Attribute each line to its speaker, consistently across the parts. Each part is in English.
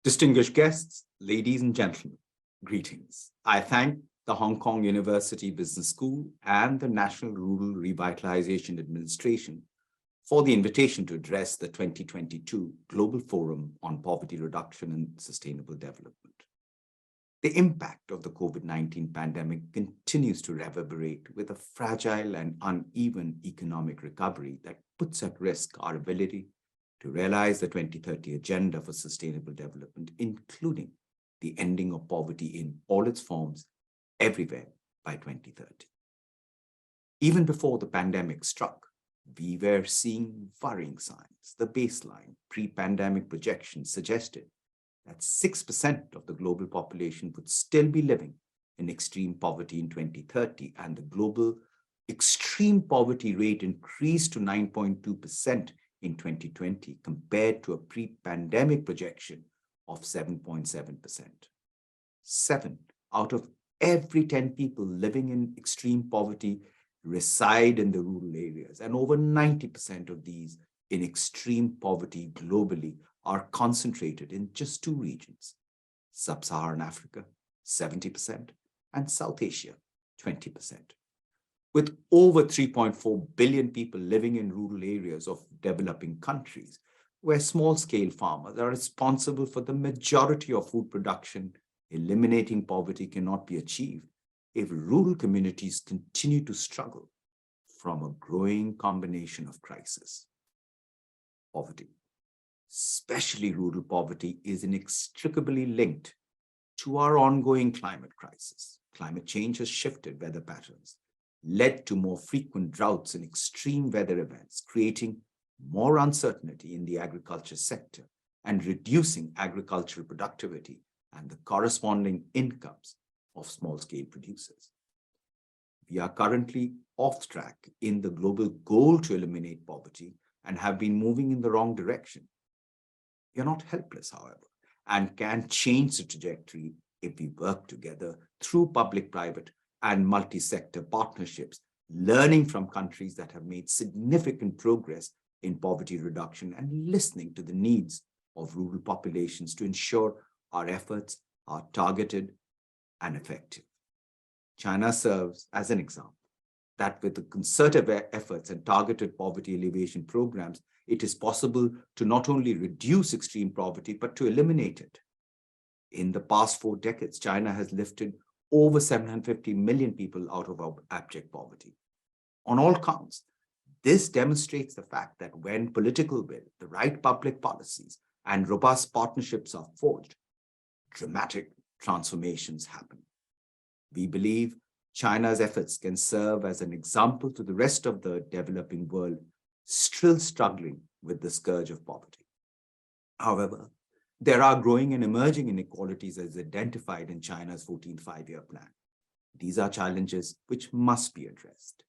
Speaker 1: Distinguished guests, ladies and gentlemen, greetings. I thank the Hong Kong University Business School and the National Rural Revitalization Administration for the invitation to address the 2022 Global Forum on Poverty Reduction and Sustainable Development. The impact of the COVID-19 pandemic continues to reverberate with a fragile and uneven economic recovery that puts at risk our ability to realize the 2030 Agenda for Sustainable Development, including the ending of poverty in all its forms everywhere by 2030. Even before the pandemic struck, we were seeing worrying signs. The baseline pre-pandemic projections suggested that 6% of the global population would still be living in extreme poverty in 2030, and the global extreme poverty rate increased to 9.2% in 2020 compared to a pre-pandemic projection of 7.7%. 7 out of every 10 people living in extreme poverty reside in the rural areas, and over 90% of these in extreme poverty globally are concentrated in just 2 regions: Sub-Saharan Africa, 70%, and South Asia, 20%. With over 3.4 billion people living in rural areas of developing countries, where small-scale farmers are responsible for the majority of food production, eliminating poverty cannot be achieved if rural communities continue to struggle from a growing combination of crises. Poverty, especially rural poverty, is inextricably linked to our ongoing climate crisis. Climate change has shifted weather patterns, led to more frequent droughts and extreme weather events, creating more uncertainty in the agriculture sector and reducing agricultural productivity and the corresponding incomes of small-scale producers. We are currently off track in the global goal to eliminate poverty and have been moving in the wrong direction. We are not helpless, however, and can change the trajectory if we work together through public-private and multi-sector partnerships, learning from countries that have made significant progress in poverty reduction and listening to the needs of rural populations to ensure our efforts are targeted and effective. China serves as an example that with the concerted efforts and targeted poverty alleviation programs, it is possible to not only reduce extreme poverty, but to eliminate it. In the past 4 decades, China has lifted over 750 million people out of abject poverty. On all counts, this demonstrates the fact that when political will, the right public policies, and robust partnerships are forged, dramatic transformations happen. We believe China's efforts can serve as an example to the rest of the developing world still struggling with the scourge of poverty. However, there are growing and emerging inequalities as identified in China's 14th Five-Year Plan. These are challenges which must be addressed.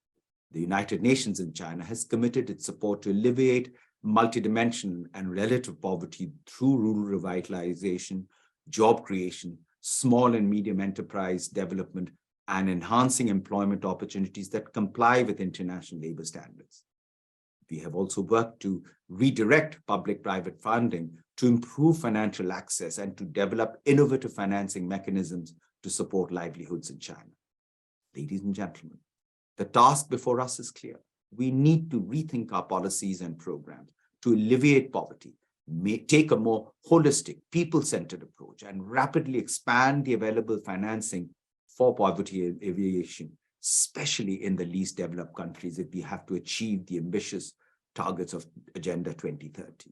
Speaker 1: The United Nations in China has committed its support to alleviate multidimensional and relative poverty through rural revitalization, job creation, small and medium enterprise development, and enhancing employment opportunities that comply with international labor standards. We have also worked to redirect public-private funding to improve financial access and to develop innovative financing mechanisms to support livelihoods in China. Ladies and gentlemen, the task before us is clear. We need to rethink our policies and programs to alleviate poverty, take a more holistic, people-centered approach, and rapidly expand the available financing for poverty alleviation, especially in the least developed countries, if we have to achieve the ambitious targets of Agenda 2030.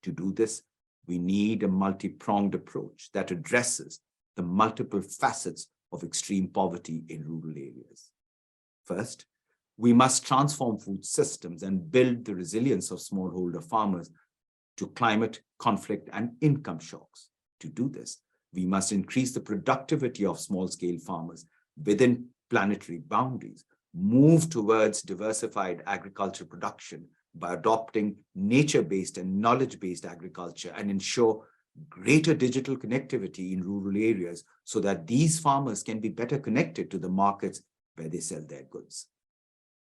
Speaker 1: To do this, we need a multi-pronged approach that addresses the multiple facets of extreme poverty in rural areas. First, we must transform food systems and build the resilience of smallholder farmers to climate, conflict, and income shocks. To do this, we must increase the productivity of small-scale farmers within planetary boundaries, move towards diversified agriculture production by adopting nature-based and knowledge-based agriculture, and ensure greater digital connectivity in rural areas so that these farmers can be better connected to the markets where they sell their goods.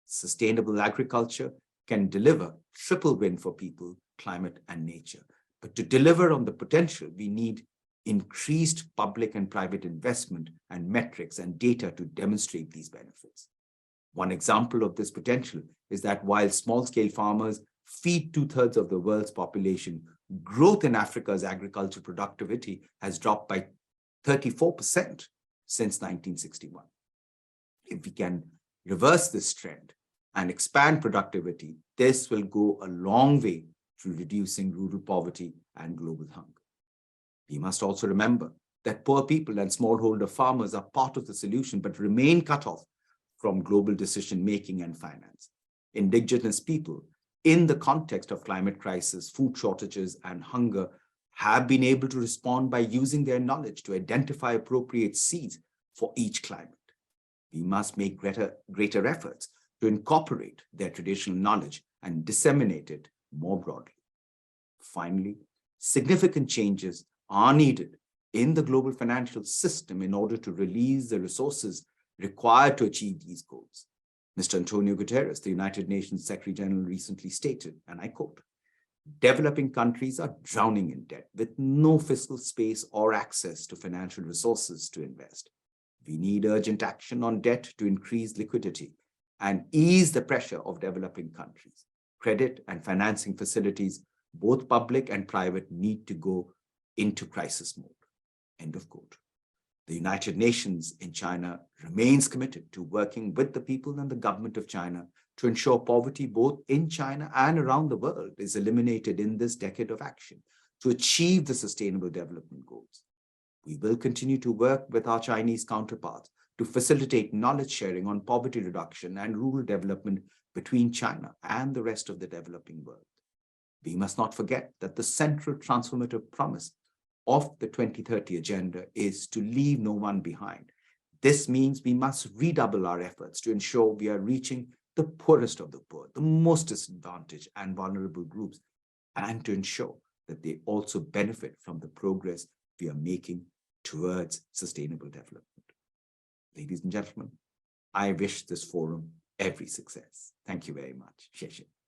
Speaker 1: Sustainable agriculture can deliver triple win for people, climate, and nature. But to deliver on the potential, we need increased public and private investment and metrics and data to demonstrate these benefits. One example of this potential is that while small-scale farmers feed 2/3 of the world's population, growth in Africa's agricultural productivity has dropped by 34% since 1961. If we can reverse this trend and expand productivity, this will go a long way to reducing rural poverty and global hunger. We must also remember that poor people and smallholder farmers are part of the solution but remain cut off from global decision-making and finance. Indigenous people, in the context of climate crisis, food shortages, and hunger, have been able to respond by using their knowledge to identify appropriate seeds for each climate. We must make greater efforts to incorporate their traditional knowledge and disseminate it more broadly. Finally, significant changes are needed in the global financial system in order to release the resources required to achieve these goals. Mr. Antonio Guterres, the United Nations Secretary General, recently stated, and I quote, "Developing countries are drowning in debt with no fiscal space or access to financial resources to invest. We need urgent action on debt to increase liquidity and ease the pressure of developing countries. Credit and financing facilities, both public and private, need to go into crisis mode." End of quote. The United Nations in China remains committed to working with the people and the government of China to ensure poverty both in China and around the world is eliminated in this decade of action to achieve the Sustainable Development Goals. We will continue to work with our Chinese counterparts to facilitate knowledge sharing on poverty reduction and rural development between China and the rest of the developing world. We must not forget that the central transformative promise of the 2030 agenda is to leave no one behind. This means we must redouble our efforts to ensure we are reaching the poorest of the poor, the most disadvantaged and vulnerable groups, and to ensure that they also benefit from the progress we are making towards sustainable development. Ladies and gentlemen, I wish this forum every success. Thank you very much. 谢谢。